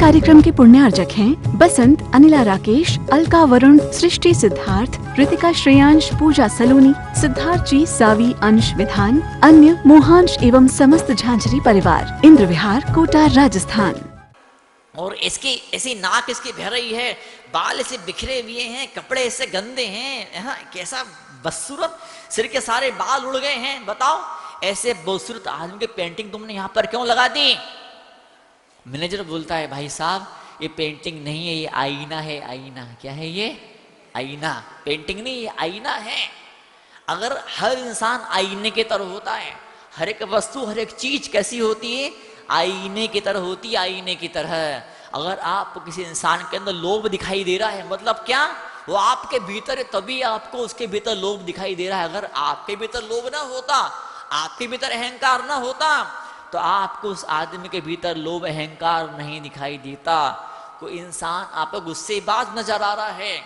कार्यक्रम के पुण्यार्जक हैं बसंत, अनिला राकेश, अलका वरुण, सृष्टि सिद्धार्थ, ऋतिका श्रेयांश, पूजा सलोनी, सिद्धार्थ जी, सावी, अंश विधान, अन्य मोहांश एवं समस्त झांझरी परिवार, इंद्र विहार, कोटा, राजस्थान। और इसकी ऐसी नाक इसकी बह रही है, बाल ऐसे बिखरे हुए हैं, कपड़े ऐसे गंदे हैं, हाँ, कैसा बदसूरत, सिर के सारे बाल उड़ गए हैं। बताओ ऐसे बदसूरत आदमी की पेंटिंग तुमने यहाँ पर क्यों लगा दी? मैनेजर बोलता है भाई साहब ये पेंटिंग नहीं है, ये आईना है। आईना क्या है? ये आईना, पेंटिंग नहीं, ये आईना है। अगर हर इंसान आईने की तरह होता है, हर एक वस्तु हर एक चीज कैसी होती है? आईने की तरह होती है, आईने की तरह। अगर आपको किसी इंसान के अंदर लोभ दिखाई दे रहा है, मतलब क्या? वो आपके भीतर है, तभी आपको उसके भीतर लोभ दिखाई दे रहा है। अगर आपके भीतर लोभ ना होता, आपके भीतर अहंकार ना होता, तो आपको उस आदमी के भीतर लोभ अहंकार नहीं दिखाई देता। कोई इंसान आपको गुस्सेबाज नजर आ रहा है,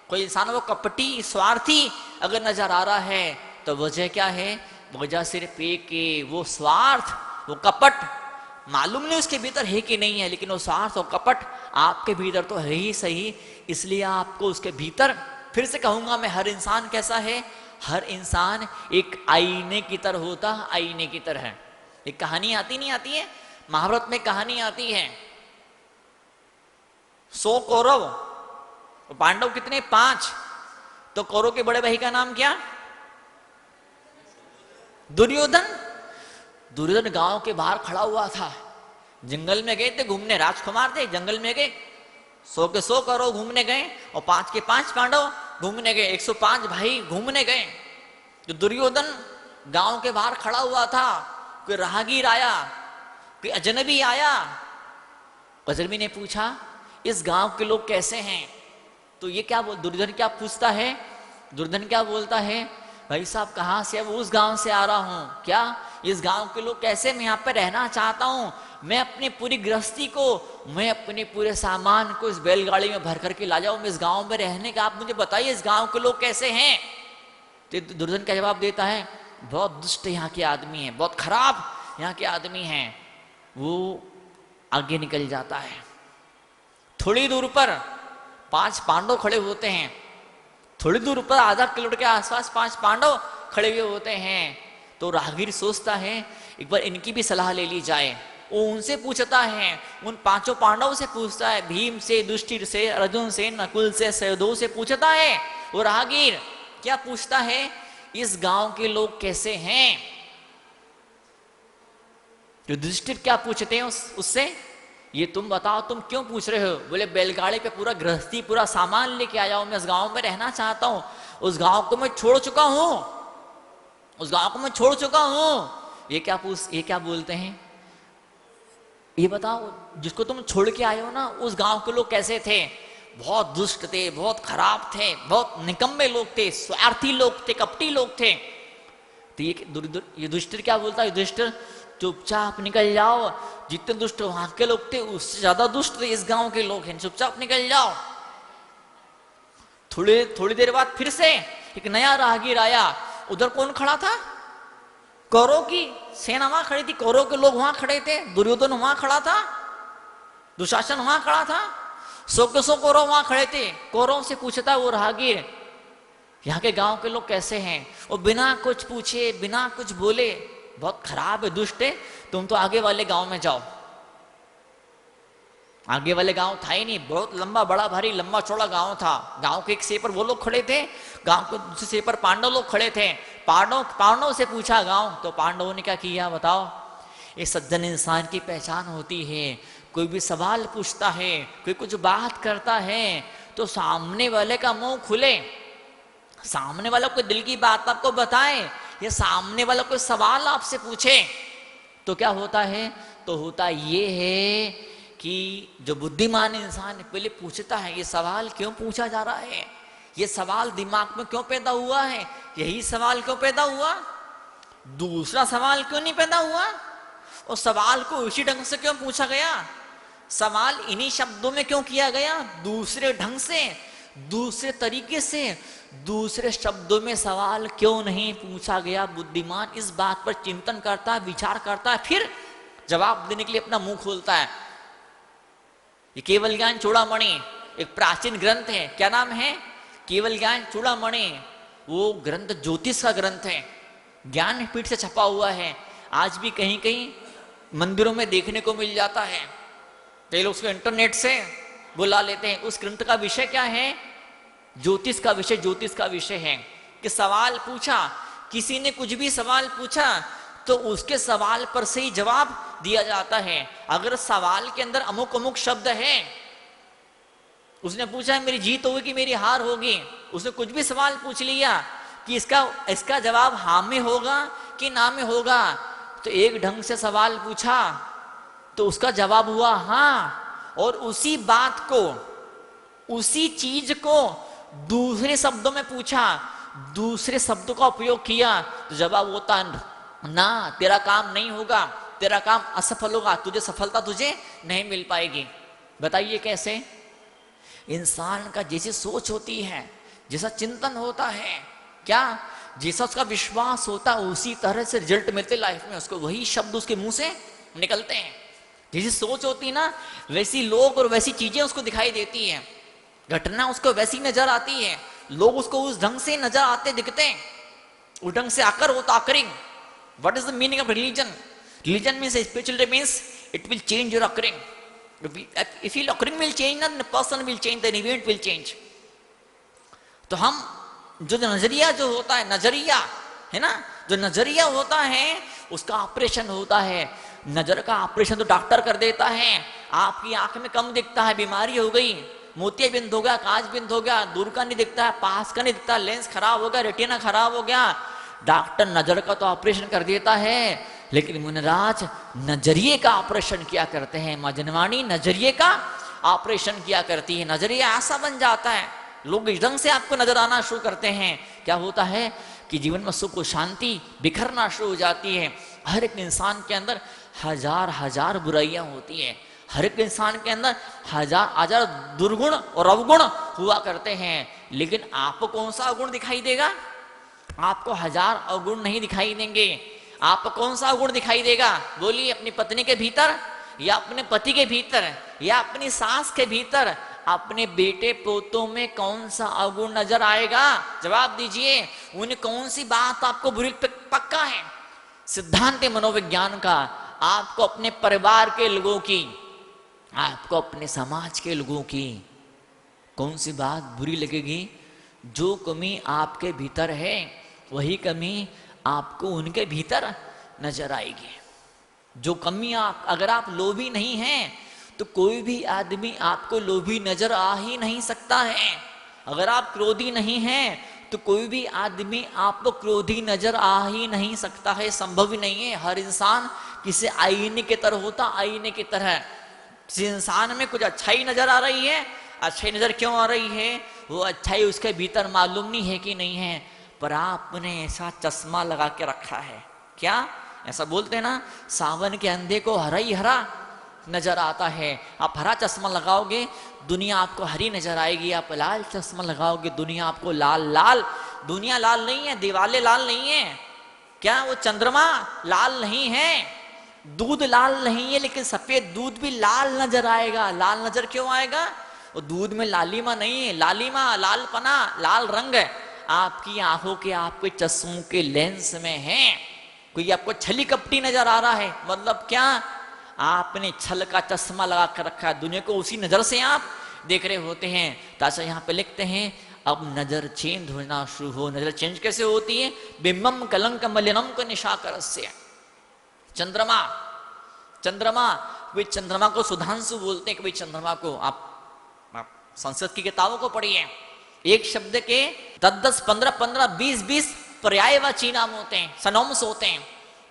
कोई इंसान वो कपटी स्वार्थी अगर नजर आ रहा है, तो वजह क्या है? वजह सिर्फ एक के वो स्वार्थ, वो कपट। मालूम नहीं उसके भीतर है कि नहीं है, लेकिन वो स्वार्थ और कपट आपके भीतर तो है ही सही। इसलिए आपको उसके भीतर, फिर से कहूंगा मैं, हर इंसान कैसा है? हर इंसान एक आईने की तरह होता, आईने की तरह। एक कहानी आती नहीं आती है, महाभारत में कहानी आती है, 100 कौरव, पांडव कितने? 5। तो कौरव के बड़े भाई का नाम क्या? दुर्योधन। दुर्योधन गांव के बाहर खड़ा हुआ था, जंगल में गए थे घूमने, राजकुमार थे, जंगल में गए, 100 के 100 कौरव घूमने गए और 5 के 5 पांडव घूमने गए, 105 भाई घूमने गए। तो दुर्योधन गांव के बाहर खड़ा हुआ था, कोई राहगीर आया, कोई अजनबी आया। अजनबी ने पूछा इस गांव के लोग कैसे हैं? तो ये क्या दुर्योधन क्या पूछता है? दुर्योधन क्या बोलता है? भाई साहब कहाँ से? अब उस गांव से आ रहा हूँ। क्या इस गांव के लोग कैसे? मैं यहाँ पे रहना चाहता हूँ, मैं अपनी पूरी गृहस्थी को, मैं अपने पूरे सामान को इस बैलगाड़ी में भर करके ला जाऊँ, मैं इस गांव में रहने का, आप मुझे बताइए इस गांव के लोग कैसे हैं? तो दुर्योधन का जवाब देता है, बहुत दुष्ट यहाँ के आदमी हैं, बहुत खराब यहाँ के आदमी हैं। वो आगे निकल जाता है। थोड़ी दूर पर 5 पांडव खड़े होते हैं, थोड़ी दूर पर आधा किलोमीटर के आसपास 5 पांडव खड़े हुए होते हैं। तो राहगीर सोचता है एक बार इनकी भी सलाह ले ली जाए। वो उनसे पूछता है, उन 5 पांडवों से पूछता है, भीम से, युधिष्ठिर से, अर्जुन से, नकुल से, सहदेव से पूछता है। वो राहगीर क्या पूछता है? इस गांव के लोग कैसे हैं? युधिष्ठिर क्या पूछते हैं उससे? ये तुम बताओ, तुम क्यों पूछ रहे हो? बोले बैलगाड़ी पे पूरा गृहस्थी, पूरा सामान लेके आया हूं, मैं इस गांव में रहना चाहता हूं, उस गांव को मैं छोड़ चुका हूं, उस गांव को मैं छोड़ चुका हूं। ये क्या बोलते हैं? ये बताओ, जिसको तुम छोड़ के आए हो ना, उस गांव के लोग कैसे थे? बहुत दुष्ट थे, बहुत खराब थे, बहुत निकम्मे लोग थे, स्वार्थी लोग थे, कपटी लोग थे। तो ये युधिष्ठिर क्या बोलता है? युधिष्ठिर चुपचाप निकल जाओ, जितने दुष्ट वहां के लोग थे उससे ज्यादा दुष्ट इस गांव के लोग हैं, चुपचाप निकल जाओ। थोड़ी देर बाद फिर से एक नया राहगीर आया। उधर कौन खड़ा था? कौरव की सेना वहां खड़ी थी, कौरव के लोग वहां खड़े थे, दुर्योधन वहां खड़ा था, दुशासन वहां खड़ा था, 100 के 100 कौरव वहां खड़े थे। कौरव से पूछता वो राहगीर यहाँ के गांव के लोग कैसे हैं? वो बिना कुछ पूछे, बिना कुछ बोले, बहुत खराब है, दुष्ट है, तुम तो आगे वाले गांव में जाओ। आगे वाले गांव था ही नहीं, बहुत लंबा, बड़ा भारी, लंबा चौड़ा गांव था। गांव के एक सिरे पर वो लोग खड़े थे, गांव के दूसरे सिरे पर पांडव लोग खड़े थे। पांडव से पूछा गांव, तो पांडवों ने क्या किया बताओ? ये सज्जन इंसान की पहचान होती है, कोई भी सवाल पूछता है, कोई कुछ बात करता है, तो सामने वाले का मुंह खुले, सामने वाला कोई दिल की बात आपको बताए, या सामने वाला कोई सवाल आपसे पूछे, तो क्या होता है? तो होता ये है कि जो बुद्धिमान इंसान पहले पूछता है ये सवाल क्यों पूछा जा रहा है, ये सवाल दिमाग में क्यों पैदा हुआ है, यही सवाल क्यों पैदा हुआ, दूसरा सवाल क्यों नहीं पैदा हुआ, और सवाल को इसी ढंग से क्यों पूछा गया, सवाल इन्हीं शब्दों में क्यों किया गया, दूसरे ढंग से, दूसरे तरीके से, दूसरे शब्दों में सवाल क्यों नहीं पूछा गया। बुद्धिमान इस बात पर चिंतन करता है, विचार करता है, फिर जवाब देने के लिए अपना मुंह खोलता है। ये केवल ज्ञान चूड़ामणि एक प्राचीन ग्रंथ है। क्या नाम है? केवल ज्ञान चूड़ामणि। वो ग्रंथ ज्योतिष का ग्रंथ है, ज्ञानपीठ से छपा हुआ है। आज भी कहीं कहीं मंदिरों में देखने को मिल जाता है। कई लोग उसको इंटरनेट से बुला लेते हैं। उस ग्रंथ का विषय क्या है? ज्योतिष का विषय, ज्योतिष का विषय है कि सवाल पूछा, किसी ने कुछ भी सवाल पूछा तो उसके सवाल पर से ही जवाब दिया जाता है। अगर सवाल के अंदर अमुक अमुक शब्द है, उसने पूछा है मेरी जीत होगी कि मेरी हार होगी, उसने कुछ भी सवाल पूछ लिया कि इसका जवाब हाँ में होगा कि ना में होगा, तो एक ढंग से सवाल पूछा तो उसका जवाब हुआ हाँ, और उसी बात को, उसी चीज को दूसरे शब्दों में पूछा, दूसरे शब्दों का उपयोग किया तो जवाब होता ना, तेरा काम नहीं होगा, तेरा काम असफल होगा, तुझे सफलता तुझे नहीं मिल पाएगी। बताइए कैसे? इंसान का जैसी सोच होती है, जैसा चिंतन होता है, क्या जैसा उसका विश्वास होता है, उसी तरह से रिजल्ट मिलते लाइफ में उसको, वही शब्द उसके मुंह से निकलते हैं। जैसी सोच होती ना, वैसी लोग और वैसी चीजें उसको दिखाई देती है, घटना उसको वैसी नजर आती है, लोग उसको उस ढंग से नजर आते दिखते हैं, उस ढंग से आकर होता occurring. What is the meaning of religion? Religion means spirituality means it will change your occurring. If your occurring will change, then the person will change, then event will change. तो हम जो नजरिया जो होता है, नजरिया है ना, जो नजरिया होता है उसका ऑपरेशन होता है। नजर का ऑपरेशन तो डॉक्टर कर देता है। आपकी आंख में कम दिखता है, बीमारी हो गई, मोतिया बिंद हो गया, कांच बिंद हो गया, दूर का नहीं दिखता है, पास का नहीं दिखता, लेंस खराब हो गया, रेटिना खराब हो गया, डॉक्टर नजर का तो ऑपरेशन कर देता है, लेकिन मुनिराज नजरिए का ऑपरेशन किया करते हैं। मां जनवाणी नजरिए का ऑपरेशन किया करती है। नजरिया ऐसा बन जाता है, लोग इस ढंग से आपको नजर आना शुरू करते हैं। क्या होता है कि जीवन में सुख और शांति बिखरना शुरू हो जाती है। हर एक इंसान के अंदर हजार हजार बुराइयां होती हैं, हर एक इंसान के अंदर हजार हजार दुर्गुण और अवगुण हुआ करते हैं, लेकिन आपको कौन सा अवगुण दिखाई देगा? आपको हजार अवगुण नहीं दिखाई देंगे। आपको कौन सा अवगुण दिखाई देगा? बोलिए, अपनी पत्नी के भीतर या अपने पति के भीतर या अपनी सास के भीतर, अपने बेटे पोतों में कौन सा अवगुण नजर आएगा? जवाब दीजिए। उन्हें कौन सी बात आपको बुरी पक्का है? सिद्धांत मनोविज्ञान का आपको अपने परिवार के लोगों की, आपको अपने समाज के लोगों की कौन सी बात बुरी लगेगी? जो कमी आपके भीतर है वही कमी आपको उनके भीतर नजर आएगी। जो कमी अगर आप लोभी नहीं हैं तो कोई भी आदमी आपको लोभी नजर आ ही नहीं सकता है। अगर आप क्रोधी नहीं हैं तो कोई भी आदमी आपको क्रोधी नजर आ ही नहीं सकता है, संभव ही नहीं है। हर इंसान किसी आईने की तरह होता, आईने की तरह। किसी इंसान में कुछ अच्छाई नजर आ रही है, अच्छाई नजर क्यों आ रही है? वो अच्छाई उसके भीतर मालूम नहीं है कि नहीं है, पर आपने ऐसा चश्मा लगा के रखा है। क्या ऐसा बोलते हैं ना, सावन के अंधे को हरा ही हरा नजर आता है। आप हरा चश्मा लगाओगे दुनिया आपको हरी नजर आएगी, आप लाल चश्मा लगाओगे दुनिया आपको लाल लाल। दुनिया लाल नहीं है, दीवारें लाल नहीं है, क्या वो चंद्रमा लाल नहीं है, दूध लाल नहीं है, लेकिन सफेद दूध भी लाल नजर आएगा। लाल नजर क्यों आएगा? वो दूध में लालिमा नहीं है, लालिमा लालपना लाल रंग आपकी आंखों के, आपके चश्मों के लेंस में है। कोई आपको छली कपटी नजर आ रहा है, मतलब क्या? आपने छल का चश्मा लगा कर रखा है, दुनिया को उसी नजर से आप देख रहे होते हैं। ताशा यहाँ पे लिखते हैं अब नजर चेंज होना शुरू हो। नजर चेंज कैसे होती है? बिम्बम कलंक मलिनम को निशाकर से। चंद्रमा, चंद्रमा, कोई चंद्रमा को सुधांशु बोलते हैं, कभी चंद्रमा को आप संस्कृत की किताबों को पढ़िए। एक शब्द के 10-10, 15-15, 20-20 पर्यायवाची नाम होते हैं, सनोम्स होते हैं।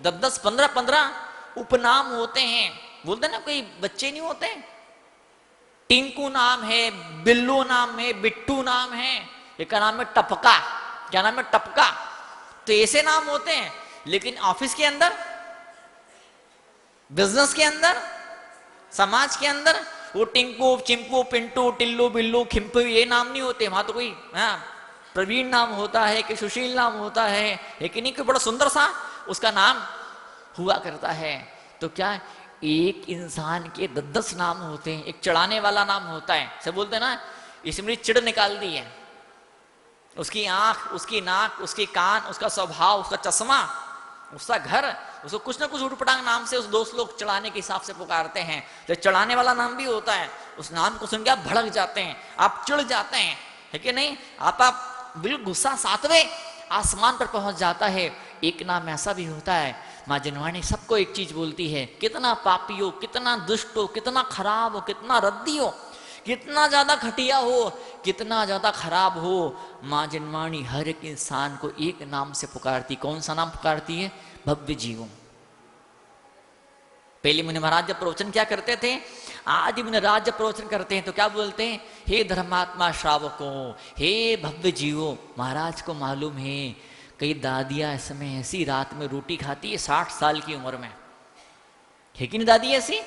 10-10, 15-15 उपनाम होते हैं। बोलते हैं ना, कोई बच्चे नहीं होते, टिंकू नाम है, बिल्लू नाम है, बिट्टू नाम है, एक का नाम है टपका। क्या नाम है? टपका। तो ऐसे नाम होते हैं। लेकिन ऑफिस के अंदर, बिजनेस के अंदर, समाज के अंदर वो टिंकू, चिंपू, पिंटू, टिल्लू, बिल्लू, खिंपू ये नाम नहीं होते। वहां तो कोई प्रवीण नाम होता है, कि सुशील नाम होता है, लेकिन नहीं कोई बड़ा सुंदर सा उसका नाम हुआ करता है। तो क्या एक इंसान के 10 नाम होते हैं। एक चढ़ाने वाला नाम होता है, सब बोलते हैं ना, इसमें मेरी चिड़ निकाल दी है। उसकी आंख, उसकी नाक, उसके कान, उसका स्वभाव, उसका चश्मा, उसका घर, उसको कुछ ना कुछ उठपटांग नाम से उस दोस्त लोग चढ़ाने के हिसाब से पुकारते हैं। तो चढ़ाने वाला नाम भी होता है। उस नाम को सुन के आप भड़क जाते हैं, आप चिढ़ जाते हैं, है कि नहीं? आप बिल्कुल गुस्सा 7वें आसमान पर पहुंच जाता है। एक नाम ऐसा भी होता है, माँ जिनवाणी सबको एक चीज बोलती है, कितना पापी हो, कितना दुष्ट हो, कितना खराब हो, कितना रद्दी हो, कितना ज्यादा घटिया हो, कितना ज्यादा खराब हो, माँ जिनवाणी हर एक इंसान को एक नाम से पुकारती। कौन सा नाम पुकारती है? भव्य जीवो। पहले मुनि महाराज जब प्रवचन क्या करते थे, आज मुनि महाराज जब प्रवचन करते हैं तो क्या बोलते हैं? हे धर्मात्मा श्रावकों, हे भव्य जीवो। महाराज को मालूम है कई दादियां इस समय ऐसी रात में रोटी खाती है 60 साल की उम्र में, है कि नहीं दादी? ऐसी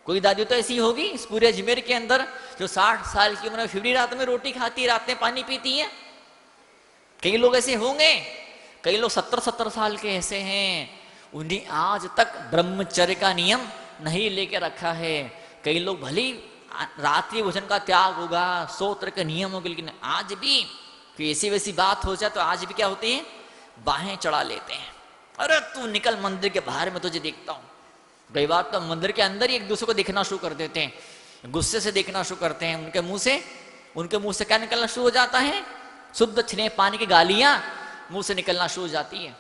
कोई दादी तो ऐसी होगी इस पूरे अजमेर के अंदर जो 60 साल की उम्र में फिर रात में रोटी खाती है, रात में पानी पीती है। कई लोग ऐसे होंगे, कई लोग 70-70 साल के ऐसे हैं, उन्हें आज तक ब्रह्मचर्य का नियम नहीं लेके रखा है। कई लोग भले रात्रि भोजन का त्याग होगा, सोत्र का नियम होगा, लेकिन आज भी कोई ऐसी वैसी बात हो जाए तो आज भी क्या होती है? बाहें चढ़ा लेते हैं, अरे तू निकल मंदिर के बाहर में तुझे देखता हूं। कई बार तो मंदिर के अंदर ही एक दूसरे को देखना शुरू कर देते हैं, गुस्से से देखना शुरू करते हैं। उनके मुंह से क्या निकलना शुरू हो जाता है? शुद्ध छने पानी की गालियां मुंह से निकलना शुरू हो जाती है।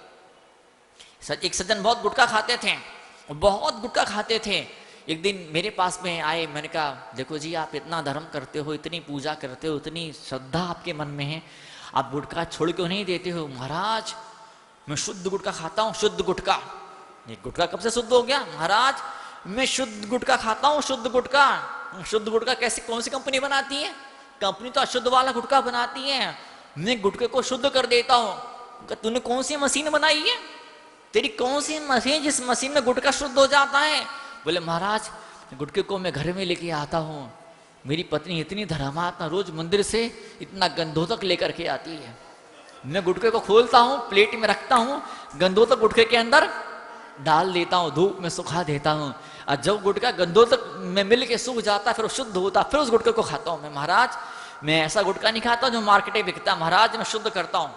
एक सज्जन बहुत गुटखा खाते थे, बहुत गुटखा खाते थे। एक दिन मेरे पास में आए, मैंने कहा देखो जी, आप इतना धर्म करते हो, इतनी पूजा करते हो, इतनी श्रद्धा आपके मन में है, आप गुटखा छोड़ क्यों नहीं देते हो? महाराज मैं शुद्ध गुटखा खाता हूँ, शुद्ध गुटखा। ये गुटखा कब से शुद्ध हो गया? महाराज मैं शुद्ध गुटखा खाता हूँ, शुद्ध गुटखा। शुद्ध गुटखा कैसे, कौन सी कंपनी बनाती है? कंपनी तो अशुद्ध वाला गुटखा बनाती है, मैं गुटखे को शुद्ध कर देता हूँ। तूने कौन सी मशीन बनाई है? तेरी कौन सी मशीन जिस मशीन में गुटखा शुद्ध हो जाता है? बोले महाराज गुटखे को मैं घर में लेके आता हूँ, मेरी पत्नी इतनी धर्मात्मा रोज मंदिर से इतना गंधोतक लेकर के आती है, मैं गुटखे को खोलता हूँ, प्लेट में रखता हूँ, गंधोतक गुटखे के अंदर डाल देता हूँ, धूप में सुखा देता हूँ, और जब गुटखा गंधोतक में मिल के सूख जाता, फिर शुद्ध होता, फिर उस गुटखे को खाता हूँ मैं। महाराज मैं ऐसा गुटखा नहीं खाता जो मार्केट में बिकता, महाराज मैं शुद्ध करता हूँ।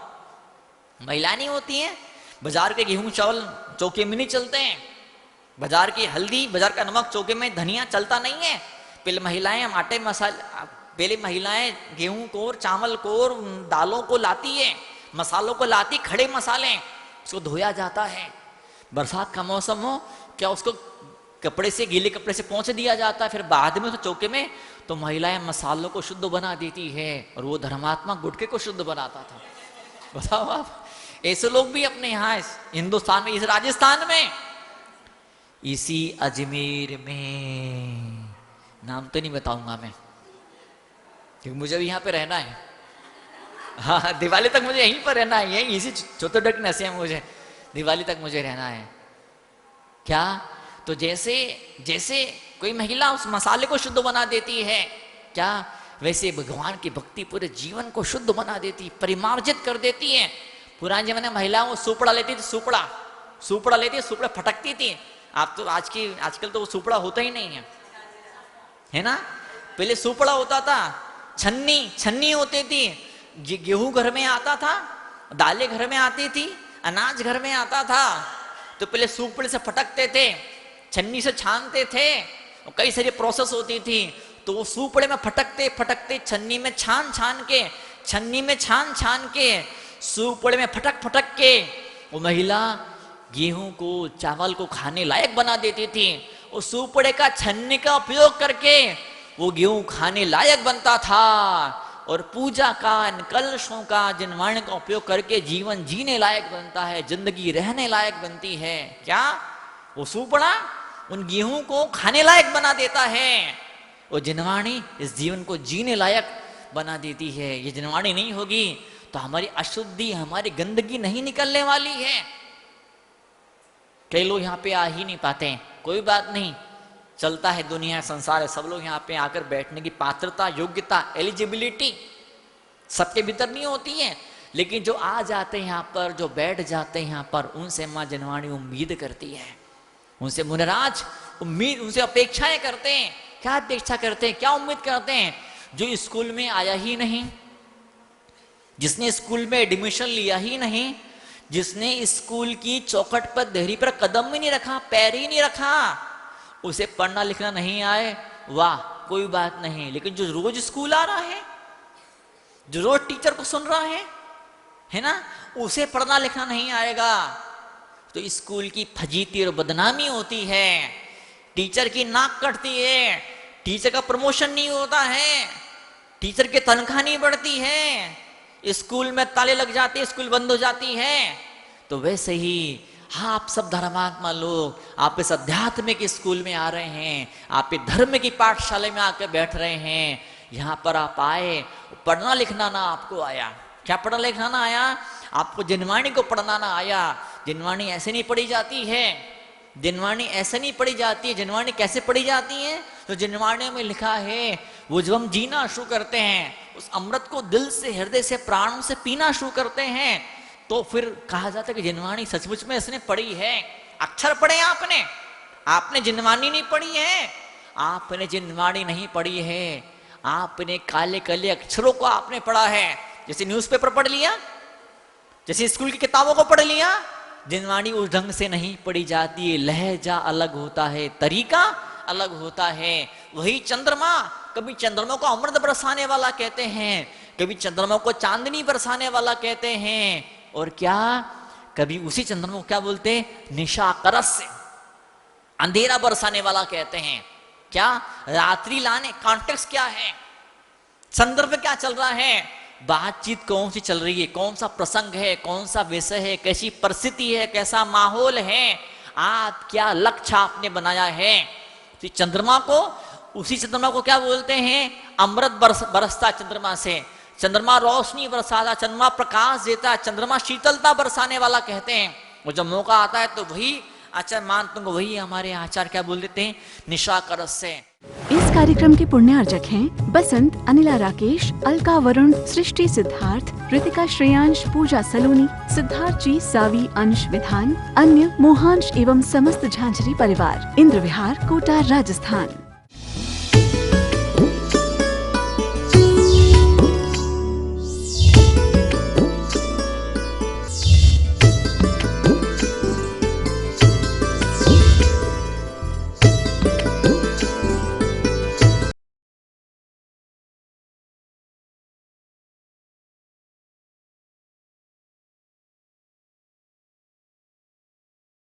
महिला नहीं होती है, बाजार के गेहूं चावल चौके में नहीं चलते हैं, बाजार की हल्दी, बाजार का नमक, चौके में धनिया चलता नहीं है। पहले महिलाएं आटे मसाले, पहले महिलाएं गेहूं को और चावल को और दालों को लाती है, मसालों को लाती, खड़े मसाले, उसको धोया जाता है। बरसात का मौसम हो क्या, उसको कपड़े से, गीले कपड़े से पोंछ दिया जाता है, फिर बाद में तो चौके में तो महिलाएं मसालों को शुद्ध बना देती है, और वो धर्मात्मा गुटखे को शुद्ध बनाता था। बताओ आप, ऐसे लोग भी अपने यहाँ हिंदुस्तान में, इस राजस्थान में, इसी अजमेर में, नाम तो नहीं बताऊंगा मैं क्योंकि मुझे भी यहाँ पे रहना है। हाँ, दिवाली तक मुझे यहीं पर रहना है, यहीं इसी चौथोडक नशे में मुझे दिवाली तक मुझे रहना है। क्या? तो जैसे जैसे कोई महिला उस मसाले को शुद्ध बना देती है, क्या वैसे भगवान की भक्ति पूरे जीवन को शुद्ध बना देती, परिमार्जित कर देती है। पुराने जमाने में महिलाओं को सुपड़ा लेती थी, सुपड़ा लेती, सुपड़ा फटकती थी। आप तो आजकल तो वो सुपड़ा होता ही नहीं है ना? पहले सुपड़ा होता था, छन्नी होती थी, गेहूं घर में आता था, दालें घर में आती थी, अनाज घर में आता था, तो पहले सुपड़े से फटकते थे, छन्नी से छानते थे, कई सारी प्रोसेस होती थी, तो वो सुपड़े में फटकते फटकते छन्नी में छान के सुपड़े में फटक के वो महिला गेहूं को, चावल को खाने लायक बना देती थी। उस सुपड़े का छन्नी का उपयोग करके वो गेहूं खाने लायक बनता था, और पूजा का, इन कलशों का, जिनवाणी का उपयोग करके जीवन जीने लायक बनता है, जिंदगी रहने लायक बनती है। क्या वो सुपड़ा उन गेहूं को खाने लायक बना देता है, और जिनवाणी इस जीवन को जीने लायक बना देती है। ये जिनवाणी नहीं होगी तो हमारी अशुद्धि, हमारी गंदगी नहीं निकलने वाली है। कई लोग यहाँ पे आ ही नहीं पाते हैं, कोई बात नहीं, चलता है, दुनिया संसार है, सब लोग यहाँ पे आकर बैठने की पात्रता, योग्यता, एलिजिबिलिटी सबके भीतर नहीं होती है, लेकिन जो आ जाते हैं यहाँ पर, जो बैठ जाते हैं यहाँ पर, उनसे माँ जिनवाणी उम्मीद करती है, उनसे मुनिराज उम्मीद, उनसे अपेक्षाएं करते हैं। क्या अपेक्षा करते हैं, क्या उम्मीद करते हैं? जो स्कूल में आया ही नहीं, जिसने स्कूल में एडमिशन लिया ही नहीं, जिसने स्कूल की चौखट पर देहरी पर कदम ही नहीं रखा, पैर ही नहीं रखा, उसे पढ़ना लिखना नहीं आए, वाह कोई बात नहीं। लेकिन जो रोज स्कूल आ रहा है, जो रोज टीचर को सुन रहा है ना, उसे पढ़ना लिखना नहीं आएगा, तो स्कूल की फजीती और बदनामी होती है, टीचर की नाक कटती है, टीचर का प्रमोशन नहीं होता है, टीचर की तनख्वाह नहीं बढ़ती है, स्कूल में ताले लग जाते हैं, स्कूल बंद हो जाती है। तो वैसे ही हाँ, आप सब धर्मात्मा लोग, आप इस आध्यात्मिक स्कूल में आ रहे हैं, आप इस धर्म की पाठशाला में आकर बैठ रहे हैं, यहाँ पर आप आए, पढ़ना लिखना ना आपको आया। क्या पढ़ना लिखना ना आया? आपको जिनवाणी को पढ़ना ना आया। जिनवाणी ऐसे नहीं पढ़ी जाती है, जिनवाणी ऐसे नहीं पढ़ी जाती है। जिनवाणी कैसे पढ़ी जाती है? तो जिनवाणी में लिखा है, वो जब हम जीना शुरू करते हैं, उस अमृत को दिल से, हृदय से, प्राणों से पीना शुरू करते हैं, तो फिर कहा जाता है कि जिनवाणी सचमुच में इसने पढ़ी है। अक्षर पढ़े आपने, आपने जिनवाणी नहीं पढ़ी है, आपने जिनवाणी नहीं पढ़ी है, आपने काले काले अक्षरों को आपने पढ़ा है। जैसे न्यूज़पेपर पढ़ लिया, जैसे स्कूल की किताबों को पढ़ लिया। जिनवाणी उस ढंग से नहीं पढ़ी जाती है, लहजा अलग होता है, तरीका अलग होता है। वही चंद्रमा, कभी चंद्रमा को अमृत बरसाने वाला कहते हैं, कभी चंद्रमा को चांदनी बरसाने वाला कहते हैं, और क्या कभी उसी चंद्रमा को क्या बोलते हैं? निशाकरस से अंधेरा बरसाने वाला कहते हैं। क्या रात्रि लाने, कॉन्टेक्स्ट क्या है, संदर्भ क्या चल रहा है, बातचीत कौन सी चल रही है, कौन सा प्रसंग है, कौन सा विषय है, कैसी परिस्थिति है, कैसा माहौल है, आप क्या लक्ष्य आपने बनाया है। तो चंद्रमा को, उसी चंद्रमा को क्या बोलते हैं? अमृत बरसता चंद्रमा से, चंद्रमा रोशनी बरसाता, चंद्रमा प्रकाश देता, चंद्रमा शीतलता बरसाने वाला कहते हैं। और जब मौका आता है तो वही आचार्य मान तुमको, वही हमारे आचार्य क्या बोल देते हैं? निशाकरस से। इस कार्यक्रम के पुण्यार्जक हैं बसंत, अनिला राकेश, अलका वरुण, सृष्टि सिद्धार्थ, रितिका श्रेयांश, पूजा सलोनी, सिद्धार्थ जी, सावी अंश विधान, अन्य मोहांश एवं समस्त झांझरी परिवार, इंद्र विहार, कोटा, राजस्थान।